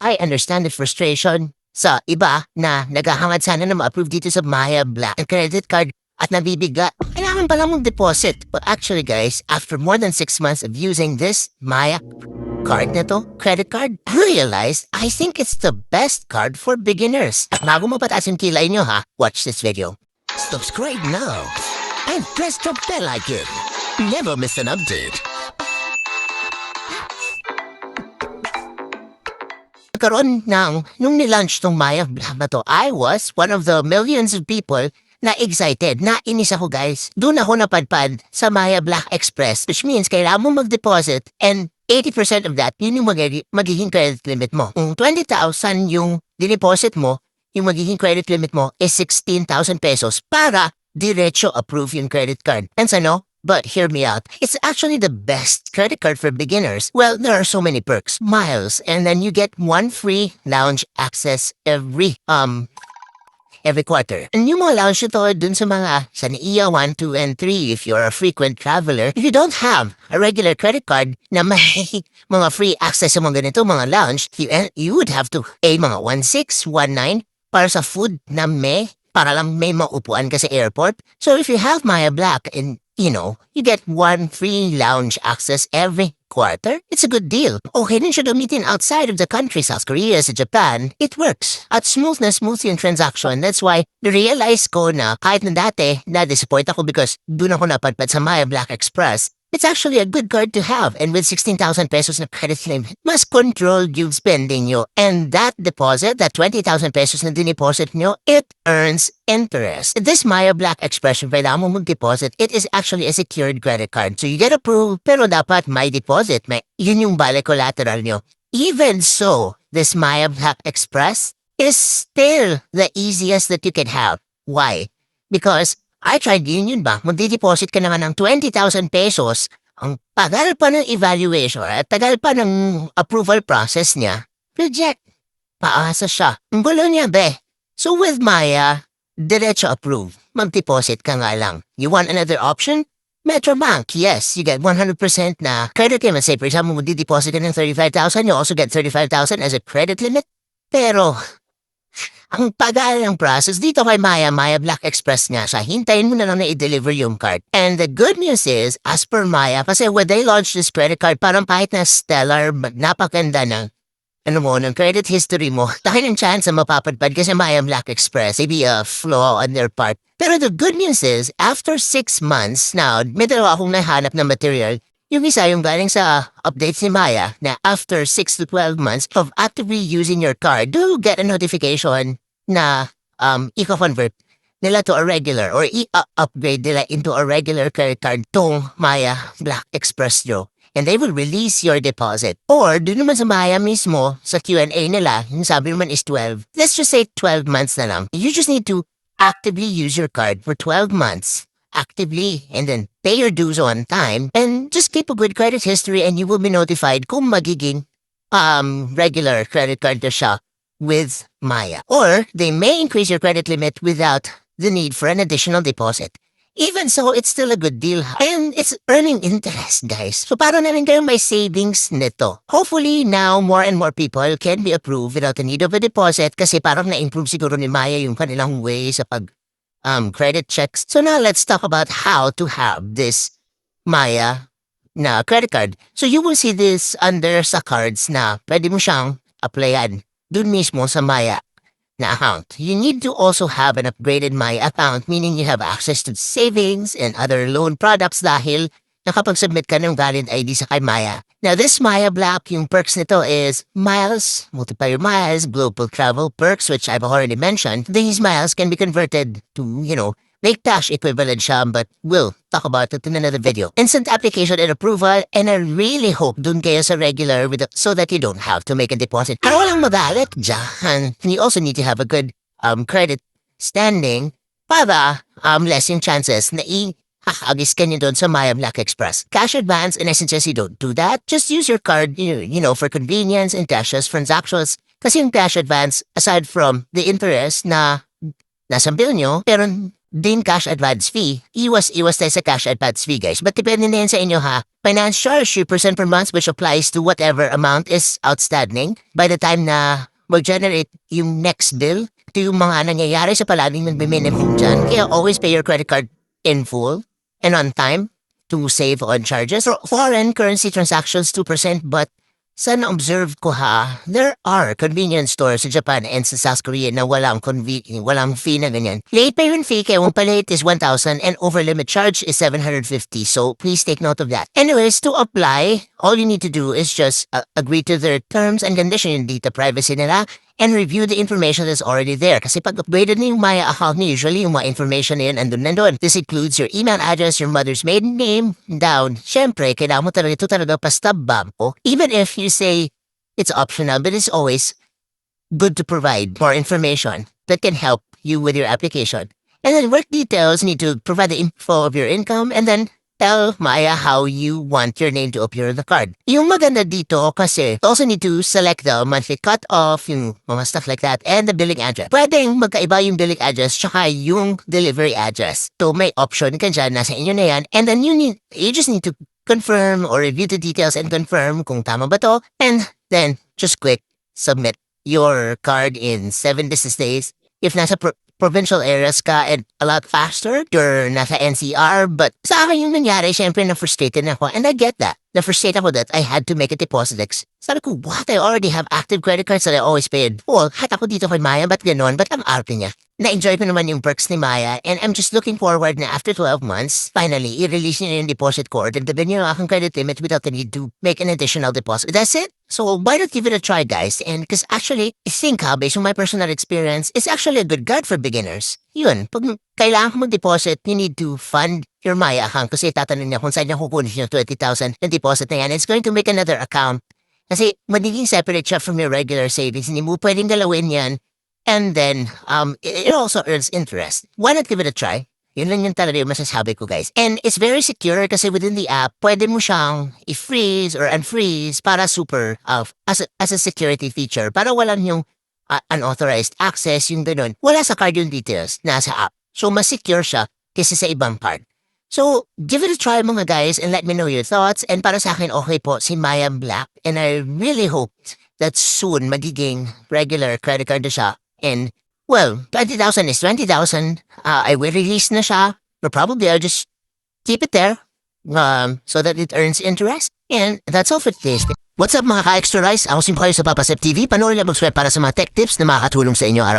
I understand the frustration sa iba na naghahangad sana na ma-approve dito sa Maya Black credit card at nabibigla. Kailangan pala mong deposit. But actually guys, after more than 6 months of using this Maya card na to, credit card, I realized I think it's the best card for beginners. At bago mo pataas yung kilay nyo ha, watch this video. Subscribe now and press the bell icon. Never miss an update. Karon nung nilaunch tong Maya Black na to, I was one of the millions of people na excited. Nainis ako guys. Doon ako napadpad sa Maya Black Express, which means kailangan mo mag-deposit and 80% of that, yun yung magiging credit limit mo. Kung 20,000 yung dineposit mo, yung magiging credit limit mo is 16,000 pesos para diretso approve yung credit card. And so no? But hear me out. It's actually the best credit card for beginners. Well, there are so many perks, miles, and then you get one free lounge access every quarter. And yung mga lounge ito dun sa mga sa NIA 1, 2, and 3 if you're a frequent traveler. If you don't have a regular credit card na may mga free access sa mga ganito mga lounge, you would have to pay mga 1,600, 1,900 para sa food na para lang may maupuan ka sa airport. So if you have Maya Black and you get one free lounge access every quarter, it's a good deal. Okay din siya gamitin outside of the country, South Korea, sa Japan. It works. At smooth yung transaction. That's why na-realize ko na kahit na dati, na-disappoint ako because doon ako napadpad sa Maya Black Express. It's actually a good card to have, and with 16,000 pesos na credit limit, mas controlled yung spending nyo. And that deposit, that 20,000 pesos na dineposit nyo, it earns interest. This Maya Black Express, yung kailangan mo mag-deposit, it is actually a secured credit card. So you get approved, pero dapat may deposit. Yun yung balik collateral nyo. Even so, this Maya Black Express is still the easiest that you can have. Why? Because I tried yun ba? Magdi-deposit ka naman ng 20,000 pesos. Ang tagal pa ng evaluation at tagal pa ng approval process niya. Reject. Paasa siya. Ang gulo niya, be. So with Maya, diretso approve. Mag-deposit ka nga lang. You want another option? Metrobank, yes. You get 100% na credit limit. Say, for example, magdi-deposit ka ng 35,000, you also get 35,000 as a credit limit. Pero ang tagal ng process dito kay Maya Black Express nga siya. Hintayin mo na lang na i-deliver yung card. And the good news is, as per Maya, kasi when they launched this credit card, parang kahit na stellar, napakaganda ng ng credit history mo, dahil ng chance na mapapadpad kasi Maya Black Express, maybe a flaw on their part. Pero the good news is, after 6 months, now, may dalawa akong nahanap na material. Yung isa yung galing sa updates ni Maya na after 6 to 12 months of actively using your card, do get a notification na i-convert nila to a regular or i-upgrade nila into a regular credit card tong Maya Black Express nyo. And they will release your deposit. Or, doon naman sa Maya mismo, sa Q&A nila, yung sabi naman is 12. Let's just say 12 months na lang. You just need to actively use your card for 12 months. Actively, and then pay your dues on time, and just keep a good credit history and you will be notified kung magiging regular credit card na siya with Maya. Or, they may increase your credit limit without the need for an additional deposit. Even so, it's still a good deal. And it's earning interest, guys. So, para na rin kayong may savings nito. Hopefully, now, more and more people can be approved without the need of a deposit kasi parang na-improve siguro ni Maya yung kanilang way sa credit checks. So now let's talk about how to have this Maya na credit card. So you will see this under sa cards na pwede mo siyang applyan dun mismo sa Maya na account. You need to also have an upgraded Maya account, meaning you have access to savings and other loan products dahil nakapag-submit ka ng valid ID sa kay Maya. Now, this Maya Black, yung perks nito is miles, multiplier miles, global travel perks, which I've already mentioned. These miles can be converted to, make cash equivalent siya, but we'll talk about it in another video. Instant application and approval, and I really hope dun kayo sa regular so that you don't have to make a deposit. Para walang magalit dyan. And you also need to have a good credit standing para less yung chances na agis ka nyo doon sa Maya Black Express. Cash advance, and I suggest you don't do that. Just use your card, for convenience and cashless transactions. Kasi yung cash advance, aside from the interest na nasa bill nyo, pero din cash advance fee. Iwas tayo sa cash advance fee, guys. But depende na yan sa inyo, ha? Finance charge, 3% per month, which applies to whatever amount is outstanding. By the time na mag-generate yung next bill, ito yung mga nangyayari sa palaging nagbe-minimum dyan. Kaya always pay your credit card in full and on time to save on charges. For foreign currency transactions, 2%, but sa na-observe ko, ha, there are convenience stores sa Japan and sa South Korea na walang fee na ganyan. Late payment fee kaya kung palate is 1,000 and over limit charge is 750. So please take note of that. Anyways, to apply, all you need to do is just agree to their terms and conditions, data privacy nila, and review the information that's already there. Kasi pag upgraded na yung Maya account niyo, usually yung mga information na yun nandun. This includes your email address, your mother's maiden name, down. Siyempre, kailangan mo talaga ito talaga pa-stub mo. Even if you say it's optional, but it's always good to provide more information that can help you with your application. And then work details, need to provide the info of your income, and then tell Maya how you want your name to appear on the card. Yung maganda dito kasi you also need to select the monthly cut-off, yung mga stuff like that, and the billing address. Pwedeng magkaiba yung billing address tsaka yung delivery address. So may option ka dyan, nasa inyo na yan. And then you just need to confirm or review the details and confirm kung tama ba to. And then just click submit your card in 7 business days. If nasa provincial areas ka and a lot faster, you're nasa NCR, but sa akin yung nangyari, syempre na-frustrated ako, and I get that. Na-frustrated ako that I had to make a deposit. Sabi ko, what? I already have active credit cards that I always paid. Well, hat ako dito kay Maya, ba't ganon? Ba't ang arte niya? Na-enjoy ko naman yung perks ni Maya, and I'm just looking forward na after 12 months, finally, i-release niya yung deposit ko, or dagdagan niya yung aking credit limit without the need to make an additional deposit. That's it. So why not give it a try, guys? And because actually, I think, based on my personal experience, it's actually a good guide for beginners. Yun, pag kailangan ko mag-deposit, you need to fund your Maya account kasi tatanong niya kung saan niya kukunin yung 20,000 na deposit na yan. It's going to make another account kasi magiging separate siya from your regular savings. Hindi mo pwedeng galawin yan. And then, it also earns interest. Why not give it a try? Yun lang yung talaga yung masasabi ko, guys. And it's very secure kasi within the app, pwede mo siyang i-freeze or unfreeze para super, as a security feature. Para walang yung unauthorized access, yung ganun. Wala sa card yung details, nasa app. So, mas secure siya kasi sa ibang card. So, give it a try mga guys and let me know your thoughts. And para sa akin, okay po, si Maya Black. And I really hope that soon magiging regular credit card na siya. And, well, 20,000 is 20,000. I will release na siya. But probably I'll just keep it there so that it earns interest. And that's all for today's video. What's up mga ka-extra rice? Ako si Pipiliin sa PAPA SEP TV. Panoorin na mag-subscribe para sa mga tech tips na makakatulong sa inyo araw.